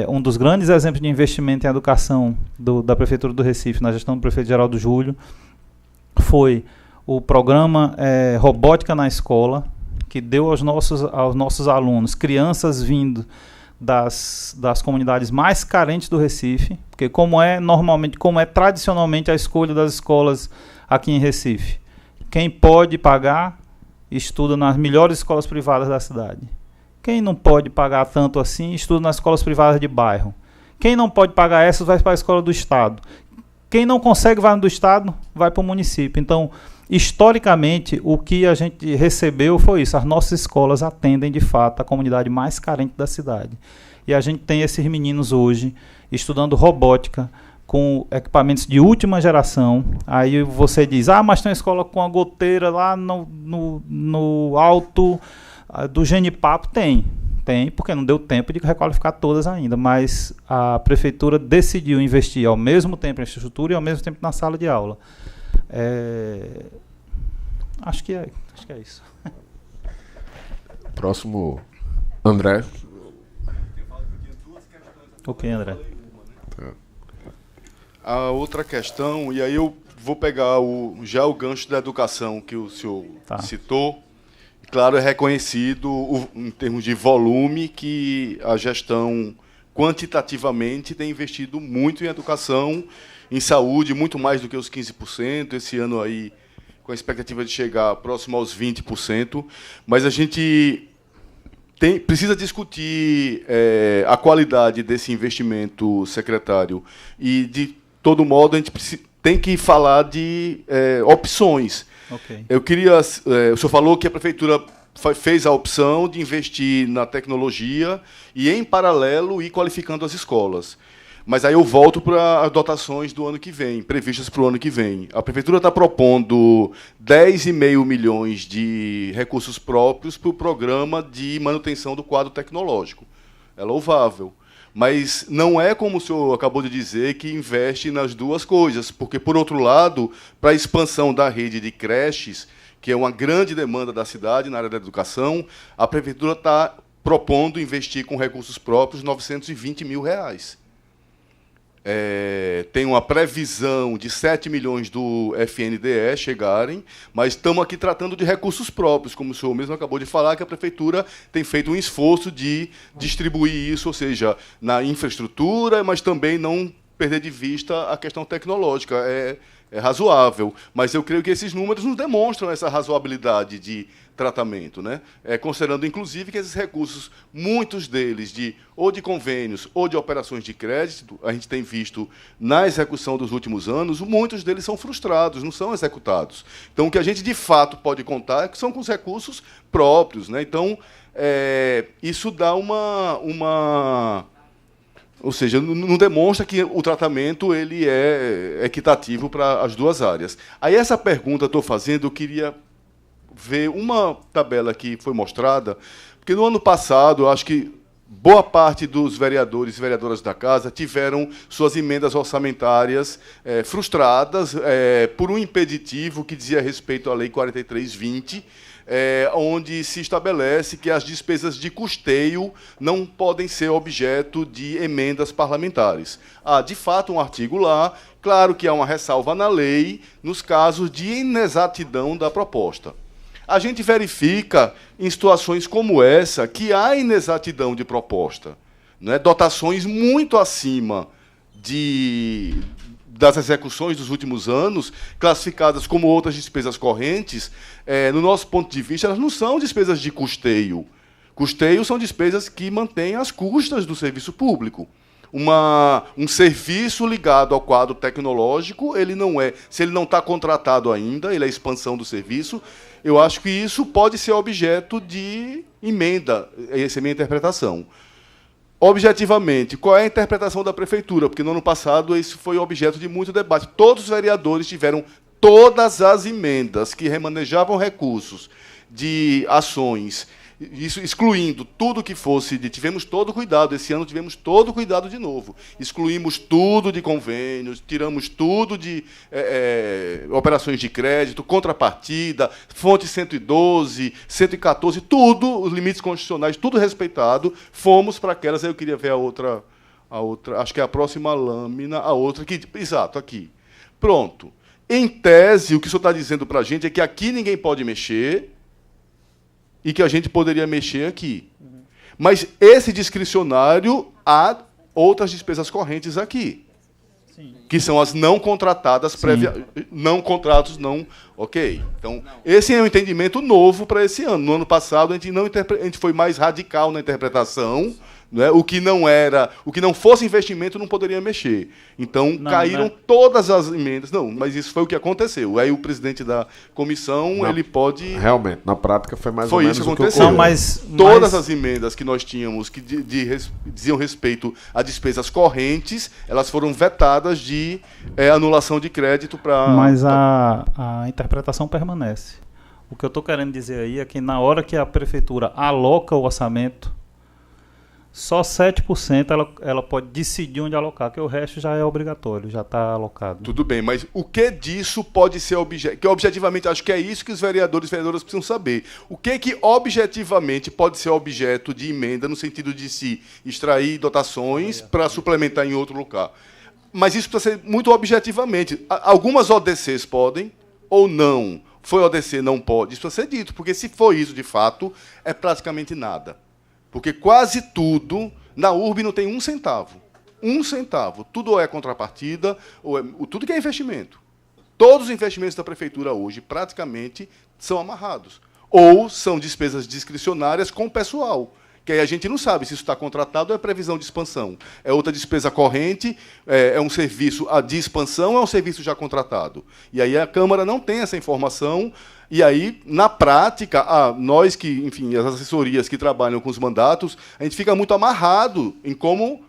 Um dos grandes exemplos de investimento em educação da Prefeitura do Recife, na gestão do prefeito Geraldo Júlio, foi o programa Robótica na Escola, que deu aos nossos alunos, crianças vindo das comunidades mais carentes do Recife, porque como é tradicionalmente a escolha das escolas aqui em Recife. Quem pode pagar, estuda nas melhores escolas privadas da cidade. Quem não pode pagar tanto assim, estuda nas escolas privadas de bairro. Quem não pode pagar essas, vai para a escola do Estado. Quem não consegue vai no do Estado, vai para o município. Então, historicamente, o que a gente recebeu foi isso. As nossas escolas atendem, de fato, a comunidade mais carente da cidade. E a gente tem esses meninos hoje estudando robótica com equipamentos de última geração. Aí você diz, mas tem uma escola com a goteira lá no alto do Genipapo. Tem, porque não deu tempo de requalificar todas ainda, mas a prefeitura decidiu investir ao mesmo tempo em infraestrutura e ao mesmo tempo na sala de aula. Acho que é isso. Próximo, André. Ok, André. A outra questão, e aí eu vou pegar já o gancho da educação que o senhor citou. Claro, é reconhecido em termos de volume que a gestão quantitativamente tem investido muito em educação, em saúde, muito mais do que os 15%. Esse ano aí, com a expectativa de chegar próximo aos 20%. Mas a gente precisa discutir a qualidade desse investimento, secretário, e, de todo modo, a gente tem que falar de opções. Okay. Eu queria... o senhor falou que a prefeitura fez a opção de investir na tecnologia e, em paralelo, ir qualificando as escolas. Mas aí eu volto para as dotações do ano que vem, previstas para o ano que vem. A prefeitura está propondo 10,5 milhões de recursos próprios para o programa de manutenção do quadro tecnológico. É louvável. Mas não é como o senhor acabou de dizer, que investe nas duas coisas, porque, por outro lado, para a expansão da rede de creches, que é uma grande demanda da cidade na área da educação, a prefeitura está propondo investir com recursos próprios R$920 mil. Tem uma previsão de 7 milhões do FNDE chegarem, mas estamos aqui tratando de recursos próprios, como o senhor mesmo acabou de falar, que a prefeitura tem feito um esforço de distribuir isso, ou seja, na infraestrutura, mas também não perder de vista a questão tecnológica. razoável, mas eu creio que esses números nos demonstram essa razoabilidade de tratamento, né? Considerando, inclusive, que esses recursos, muitos deles ou de convênios ou de operações de crédito, a gente tem visto na execução dos últimos anos, muitos deles são frustrados, não são executados. Então, o que a gente, de fato, pode contar é que são com os recursos próprios, né? Então, isso dá ou seja, não demonstra que o tratamento ele é equitativo para as duas áreas. Aí, essa pergunta eu estou fazendo, eu queria ver uma tabela que foi mostrada, porque no ano passado, eu acho que boa parte dos vereadores e vereadoras da Casa tiveram suas emendas orçamentárias frustradas por um impeditivo que dizia respeito à Lei 4320, onde se estabelece que as despesas de custeio não podem ser objeto de emendas parlamentares. Há, de fato, um artigo lá, claro que há uma ressalva na lei, nos casos de inexatidão da proposta. A gente verifica, em situações como essa, que há inexatidão de proposta, né? Dotações muito acima das execuções dos últimos anos, classificadas como outras despesas correntes, no nosso ponto de vista, elas não são despesas de custeio. Custeio são despesas que mantêm as custas do serviço público. Um serviço ligado ao quadro tecnológico, se ele não está contratado ainda, ele é a expansão do serviço, eu acho que isso pode ser objeto de emenda, essa é a minha interpretação. Objetivamente, qual é a interpretação da Prefeitura? Porque no ano passado isso foi objeto de muito debate. Todos os vereadores tiveram todas as emendas que remanejavam recursos de ações, isso excluindo tudo que fosse tivemos todo cuidado, esse ano tivemos todo cuidado de novo. Excluímos tudo de convênios, tiramos tudo de operações de crédito, contrapartida, fonte 112, 114, tudo, os limites constitucionais, tudo respeitado. Fomos para aquelas, eu queria ver a outra, acho que é a próxima lâmina, a outra, exato, aqui. Pronto. Em tese, o que o senhor está dizendo para a gente é que aqui ninguém pode mexer, e que a gente poderia mexer aqui. Mas esse discricionário, há outras despesas correntes aqui, sim, que são as não contratadas, não contratos, não... Ok. Então, esse é um entendimento novo para esse ano. No ano passado, a gente foi mais radical na interpretação, né? O que não fosse investimento não poderia mexer. Então, caíram todas as emendas. Não, mas isso foi o que aconteceu. Aí o presidente da comissão, ele pode... Realmente, na prática foi mais ou menos isso que aconteceu. aconteceu. Todas as emendas que nós tínhamos que diziam respeito a despesas correntes, elas foram vetadas de anulação de crédito para... Mas a interpretação permanece. O que eu estou querendo dizer aí é que na hora que a prefeitura aloca o orçamento, só 7% ela pode decidir onde alocar, que o resto já é obrigatório, já está alocado. Tudo bem, mas o que disso pode ser objeto? Que objetivamente, acho que é isso que os vereadores e vereadoras precisam saber. O que objetivamente pode ser objeto de emenda, no sentido de se extrair dotações para suplementar em outro lugar? Mas isso precisa ser muito objetivamente. Algumas ODCs podem ou não. Foi ODC, não pode. Isso precisa ser dito, porque se for isso de fato, é praticamente nada. Porque quase tudo, na URB não tem 1 centavo. 1 centavo. Tudo ou é contrapartida, tudo que é investimento. Todos os investimentos da prefeitura hoje, praticamente, são amarrados. Ou são despesas discricionárias com pessoal. Que aí a gente não sabe se isso está contratado ou é previsão de expansão. É outra despesa corrente, é um serviço de expansão ou é um serviço já contratado. E aí a Câmara não tem essa informação. E aí, na prática, nós que, enfim, as assessorias que trabalham com os mandatos, a gente fica muito amarrado em como...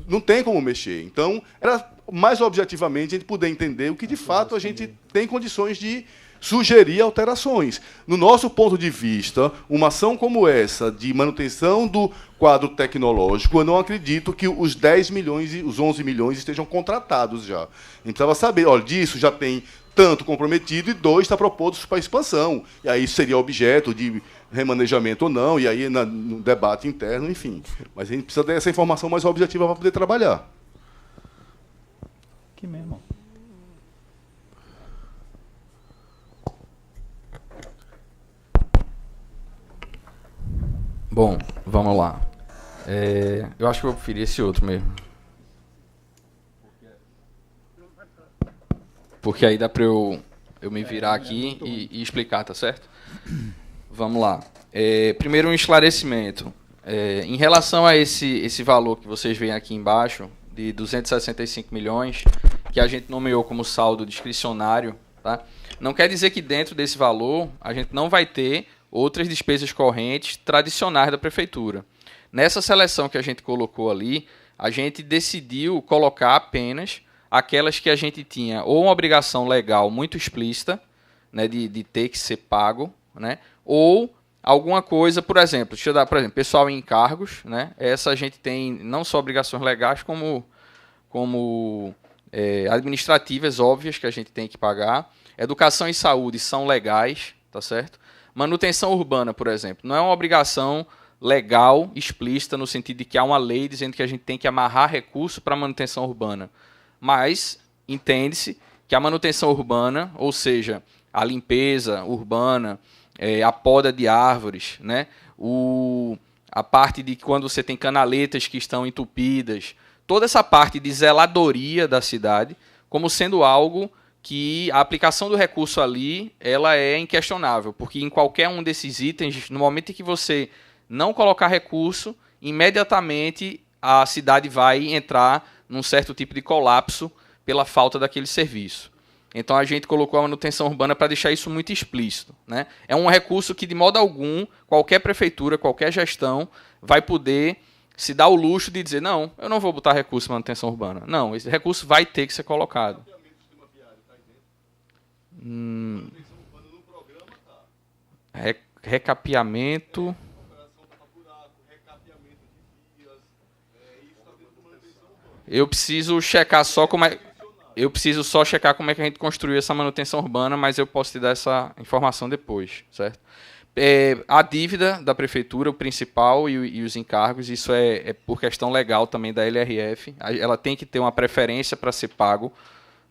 Não tem como mexer. Então, era mais objetivamente a gente poder entender o que, de fato, a gente tem condições de sugerir alterações. No nosso ponto de vista, uma ação como essa, de manutenção do quadro tecnológico, eu não acredito que os 10 milhões e os 11 milhões estejam contratados já. A gente precisava saber, olha, disso já tem tanto comprometido e 2 está proposto para expansão. E aí isso seria objeto de remanejamento ou não, e aí no debate interno, enfim. Mas a gente precisa dessa informação mais objetiva para poder trabalhar. Que mesmo. Bom, vamos lá. Eu acho que eu preferi esse outro mesmo. porque aí dá para eu me virar aqui e explicar, tá certo? Vamos lá. Primeiro, um esclarecimento. Em relação a esse valor que vocês veem aqui embaixo, de 265 milhões, que a gente nomeou como saldo discricionário, tá? Não quer dizer que dentro desse valor a gente não vai ter outras despesas correntes tradicionais da prefeitura. Nessa seleção que a gente colocou ali, a gente decidiu colocar apenas aquelas que a gente tinha ou uma obrigação legal muito explícita, né, de ter que ser pago, né, ou alguma coisa, por exemplo, deixa eu dar, por exemplo, pessoal em encargos, né, essa a gente tem não só obrigações legais como administrativas óbvias que a gente tem que pagar. Educação e saúde são legais, tá certo? Manutenção urbana, por exemplo, não é uma obrigação legal, explícita, no sentido de que há uma lei dizendo que a gente tem que amarrar recurso para manutenção urbana. Mas entende-se que a manutenção urbana, ou seja, a limpeza urbana, a poda de árvores, né? A parte de quando você tem canaletas que estão entupidas, toda essa parte de zeladoria da cidade, como sendo algo que a aplicação do recurso ali ela é inquestionável, porque em qualquer um desses itens, no momento em que você não colocar recurso, imediatamente a cidade vai entrar num certo tipo de colapso pela falta daquele serviço. Então a gente colocou a manutenção urbana para deixar isso muito explícito, né? É um recurso que, de modo algum, qualquer prefeitura, qualquer gestão vai poder se dar o luxo de dizer, não, eu não vou botar recurso em manutenção urbana. Não, esse recurso vai ter que ser colocado. Recapeamento. Eu preciso checar só como é. Eu preciso só checar como é que a gente construiu essa manutenção urbana, mas eu posso te dar essa informação depois, certo? A dívida da prefeitura, o principal e os encargos, isso é por questão legal também da LRF. Ela tem que ter uma preferência para ser pago,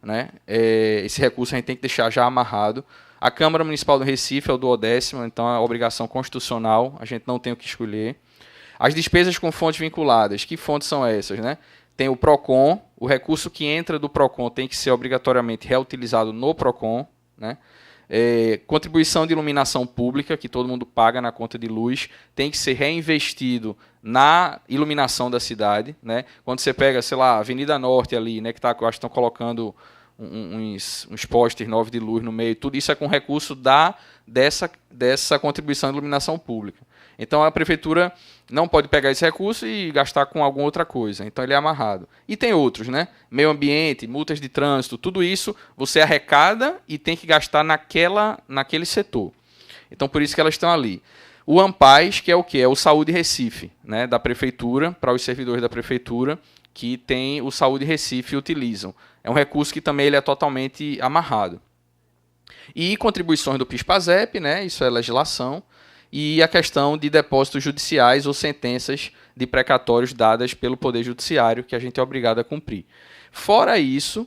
né? Esse recurso a gente tem que deixar já amarrado. A Câmara Municipal do Recife é o 12º, então é obrigação constitucional, a gente não tem o que escolher. As despesas com fontes vinculadas, que fontes são essas, né? Tem o PROCON, o recurso que entra do PROCON tem que ser obrigatoriamente reutilizado no PROCON, né? Contribuição de iluminação pública, que todo mundo paga na conta de luz, tem que ser reinvestido na iluminação da cidade, né? Quando você pega, sei lá, a Avenida Norte ali, né, que eu acho que estão colocando uns postes novos de luz no meio, tudo isso é com recurso dessa contribuição de iluminação pública. Então a prefeitura não pode pegar esse recurso e gastar com alguma outra coisa. Então ele é amarrado. E tem outros, né? Meio ambiente, multas de trânsito, tudo isso você arrecada e tem que gastar naquele setor. Então por isso que elas estão ali. O ANPAS, que é o quê? É o Saúde Recife, né? Da prefeitura, para os servidores da prefeitura, que tem o Saúde Recife e utilizam. É um recurso que também ele é totalmente amarrado. E contribuições do PIS/PASEP, né? Isso é legislação. E a questão de depósitos judiciais ou sentenças de precatórios dadas pelo Poder Judiciário, que a gente é obrigado a cumprir. Fora isso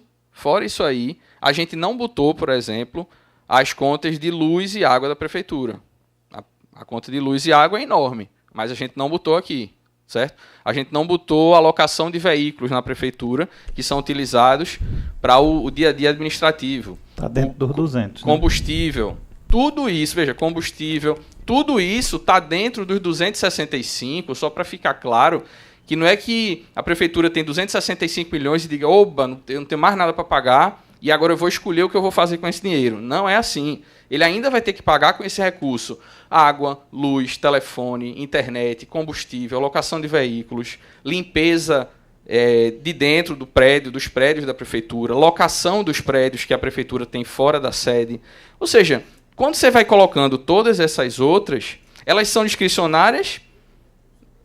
aí, a gente não botou, por exemplo, as contas de luz e água da prefeitura. A conta de luz e água é enorme, mas a gente não botou aqui, certo? A gente não botou a alocação de veículos na prefeitura, que são utilizados para o dia a dia administrativo. Está dentro dos 200. Combustível. Né? Tudo isso, veja, combustível, tudo isso está dentro dos 265, só para ficar claro que não é que a prefeitura tem 265 milhões e diga, oba, eu não tenho mais nada para pagar e agora eu vou escolher o que eu vou fazer com esse dinheiro. Não é assim. Ele ainda vai ter que pagar com esse recurso água, luz, telefone, internet, combustível, locação de veículos, limpeza de dentro do prédio, dos prédios da prefeitura, locação dos prédios que a prefeitura tem fora da sede. Ou seja, quando você vai colocando todas essas outras, elas são discricionárias,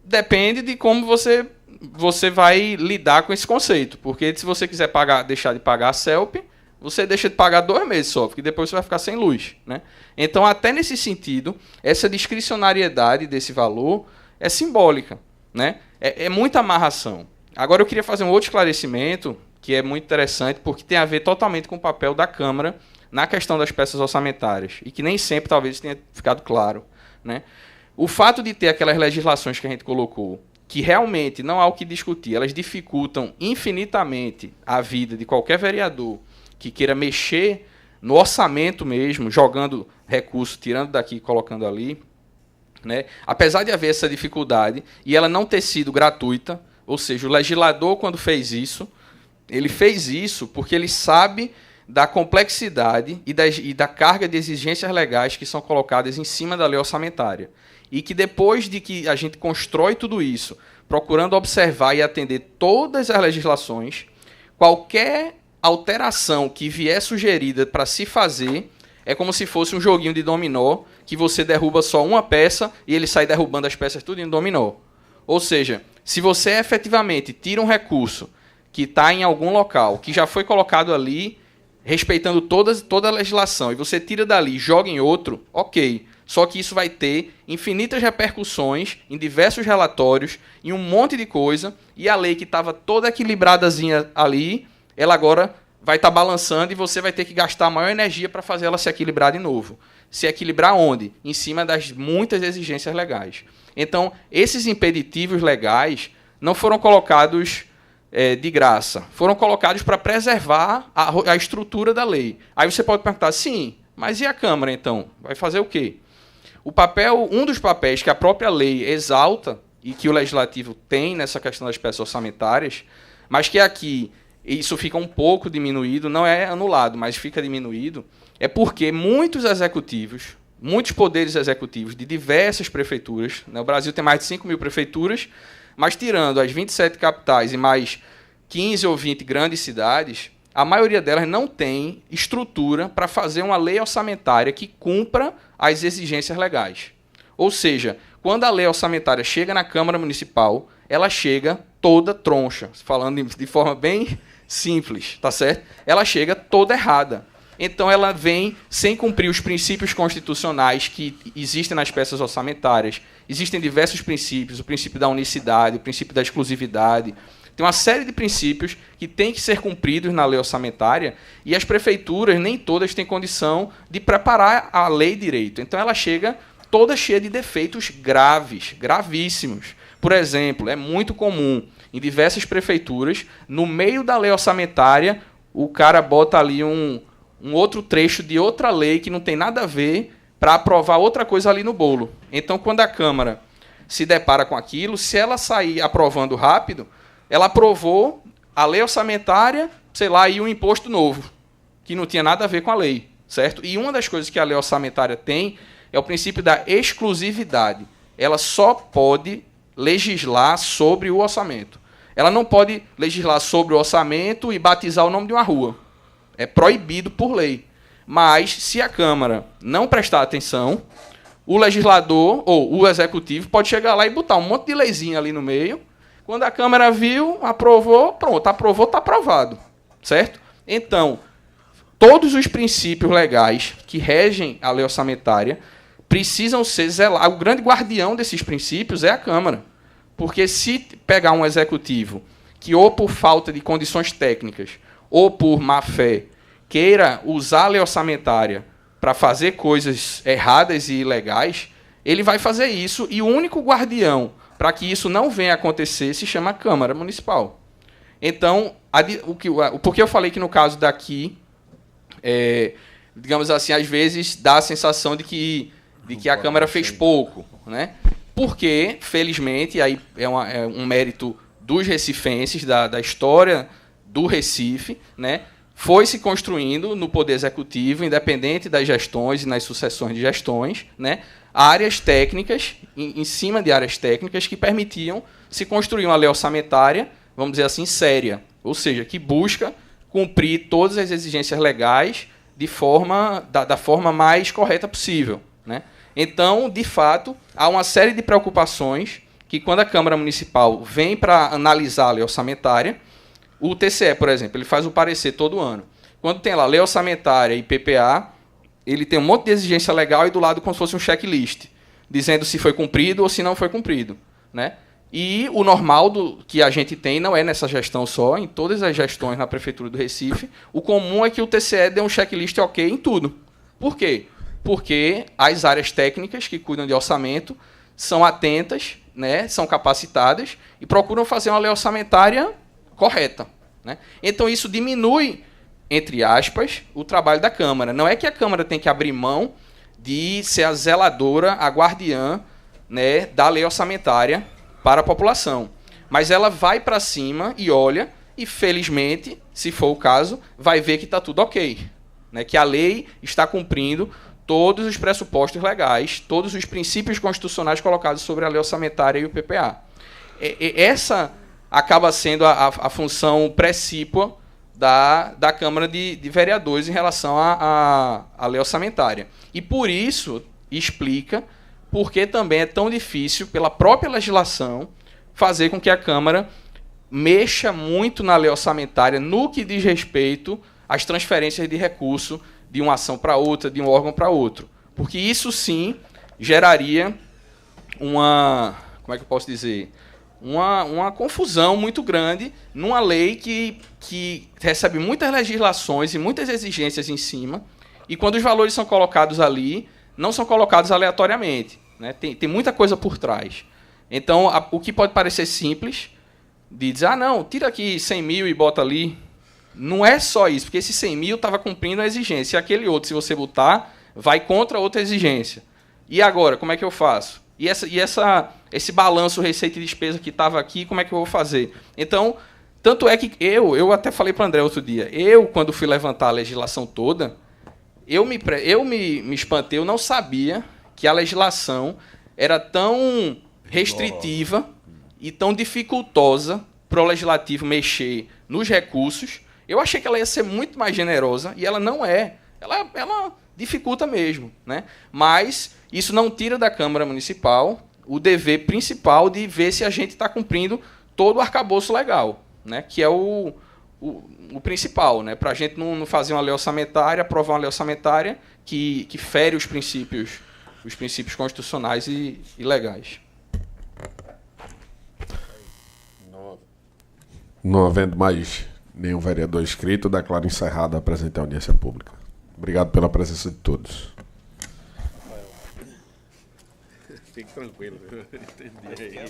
depende de como você vai lidar com esse conceito. Porque se você quiser deixar de pagar a CELP, você deixa de pagar 2 meses só, porque depois você vai ficar sem luz, né? Então, até nesse sentido, essa discricionariedade desse valor é simbólica, né? É muita amarração. Agora, eu queria fazer um outro esclarecimento, que é muito interessante, porque tem a ver totalmente com o papel da Câmara na questão das peças orçamentárias, e que nem sempre talvez tenha ficado claro, né? O fato de ter aquelas legislações que a gente colocou, que realmente não há o que discutir, elas dificultam infinitamente a vida de qualquer vereador que queira mexer no orçamento mesmo, jogando recurso, tirando daqui e colocando ali, né? Apesar de haver essa dificuldade e ela não ter sido gratuita, ou seja, o legislador, quando fez isso, ele fez isso porque ele sabe da complexidade e da carga de exigências legais que são colocadas em cima da lei orçamentária. E que depois de que a gente constrói tudo isso, procurando observar e atender todas as legislações, qualquer alteração que vier sugerida para se fazer é como se fosse um joguinho de dominó, que você derruba só uma peça e ele sai derrubando as peças tudo em dominó. Ou seja, se você efetivamente tira um recurso que está em algum local, que já foi colocado ali, respeitando toda a legislação, e você tira dali e joga em outro, ok. Só que isso vai ter infinitas repercussões em diversos relatórios, em um monte de coisa, e a lei que estava toda equilibradazinha ali, ela agora vai estar balançando e você vai ter que gastar maior energia para fazer ela se equilibrar de novo. Se equilibrar onde? Em cima das muitas exigências legais. Então, esses impeditivos legais não foram colocados de graça. Foram colocados para preservar a estrutura da lei. Aí você pode perguntar, sim, mas e a Câmara, então? Vai fazer o quê? Um dos papéis que a própria lei exalta e que o Legislativo tem nessa questão das peças orçamentárias, mas que aqui isso fica um pouco diminuído, não é anulado, mas fica diminuído, é porque muitos poderes executivos de diversas prefeituras, né, o Brasil tem mais de 5 mil prefeituras, mas tirando as 27 capitais e mais 15 ou 20 grandes cidades, a maioria delas não tem estrutura para fazer uma lei orçamentária que cumpra as exigências legais. Ou seja, quando a lei orçamentária chega na Câmara Municipal, ela chega toda troncha, falando de forma bem simples, tá certo? Ela chega toda errada. Então ela vem sem cumprir os princípios constitucionais que existem nas peças orçamentárias. Existem diversos princípios, o princípio da unicidade, o princípio da exclusividade. Tem uma série de princípios que têm que ser cumpridos na lei orçamentária e as prefeituras, nem todas, têm condição de preparar a lei direito. Então ela chega toda cheia de defeitos graves, gravíssimos. Por exemplo, é muito comum em diversas prefeituras, no meio da lei orçamentária, o cara bota ali um outro trecho de outra lei que não tem nada a ver para aprovar outra coisa ali no bolo. Então, quando a Câmara se depara com aquilo, se ela sair aprovando rápido, ela aprovou a lei orçamentária, sei lá, e um imposto novo, que não tinha nada a ver com a lei, certo? E uma das coisas que a lei orçamentária tem é o princípio da exclusividade. Ela só pode legislar sobre o orçamento. Ela não pode legislar sobre o orçamento e batizar o nome de uma rua. É proibido por lei. Mas, se a Câmara não prestar atenção, o legislador ou o executivo pode chegar lá e botar um monte de leizinha ali no meio. Quando a Câmara viu, aprovou, pronto, aprovou, está aprovado. Certo? Então, todos os princípios legais que regem a lei orçamentária precisam ser zelados. O grande guardião desses princípios é a Câmara. Porque se pegar um executivo que, ou por falta de condições técnicas, ou por má-fé, queira usar a lei orçamentária para fazer coisas erradas e ilegais, ele vai fazer isso, e o único guardião para que isso não venha a acontecer se chama Câmara Municipal. Então, porque eu falei que no caso daqui, digamos assim, às vezes dá a sensação de que a Câmara fez pouco, né? Porque, felizmente, aí é um mérito dos recifenses, da história do Recife, né? Foi se construindo no Poder Executivo, independente das gestões e nas sucessões de gestões, né? Áreas técnicas, em cima de áreas técnicas, que permitiam se construir uma lei orçamentária, vamos dizer assim, séria. Ou seja, que busca cumprir todas as exigências legais da forma mais correta possível, né? Então, de fato, há uma série de preocupações que, quando a Câmara Municipal vem para analisar a lei orçamentária, o TCE, por exemplo, ele faz o parecer todo ano. Quando tem lá lei orçamentária e PPA, ele tem um monte de exigência legal e do lado como se fosse um checklist, dizendo se foi cumprido ou se não foi cumprido, né? E o normal que a gente tem não é nessa gestão só, em todas as gestões na Prefeitura do Recife, o comum é que o TCE dê um checklist ok em tudo. Por quê? Porque as áreas técnicas que cuidam de orçamento são atentas, né, são capacitadas e procuram fazer uma lei orçamentária correta, né? Então, isso diminui entre aspas, o trabalho da Câmara. Não é que a Câmara tem que abrir mão de ser a zeladora, a guardiã, né, da lei orçamentária para a população. Mas ela vai para cima e olha, e felizmente, se for o caso, vai ver que está tudo ok. Né, que a lei está cumprindo todos os pressupostos legais, todos os princípios constitucionais colocados sobre a lei orçamentária e o PPA. Essa acaba sendo a função precípua da Câmara de Vereadores em relação à lei orçamentária. E por isso explica por que também é tão difícil, pela própria legislação, fazer com que a Câmara mexa muito na lei orçamentária no que diz respeito às transferências de recurso de uma ação para outra, de um órgão para outro. Porque isso sim geraria uma, como é que eu posso dizer, uma confusão muito grande numa lei que recebe muitas legislações e muitas exigências em cima, e quando os valores são colocados ali, não são colocados aleatoriamente. Né? Tem muita coisa por trás. Então, o que pode parecer simples, de dizer, não, tira aqui 100 mil e bota ali, não é só isso, porque esse 100 mil estava cumprindo a exigência, e aquele outro, se você botar, vai contra outra exigência. E agora, como é que eu faço? E esse balanço receita e despesa que estava aqui, como é que eu vou fazer? Então, tanto é que eu até falei para o André outro dia, quando fui levantar a legislação toda, eu me espantei, eu não sabia que a legislação era tão restritiva e tão dificultosa para o legislativo mexer nos recursos. Eu achei que ela ia ser muito mais generosa, e ela não é. Ela dificulta mesmo. Né? Mas isso não tira da Câmara Municipal o dever principal de ver se a gente está cumprindo todo o arcabouço legal, né? Que é o principal, né? Para a gente não fazer uma lei orçamentária, aprovar uma lei orçamentária que fere os princípios constitucionais e legais. Não havendo mais nenhum vereador inscrito, declaro encerrada a presente audiência pública. Obrigado pela presença de todos. Fique tranquilo. Entendi.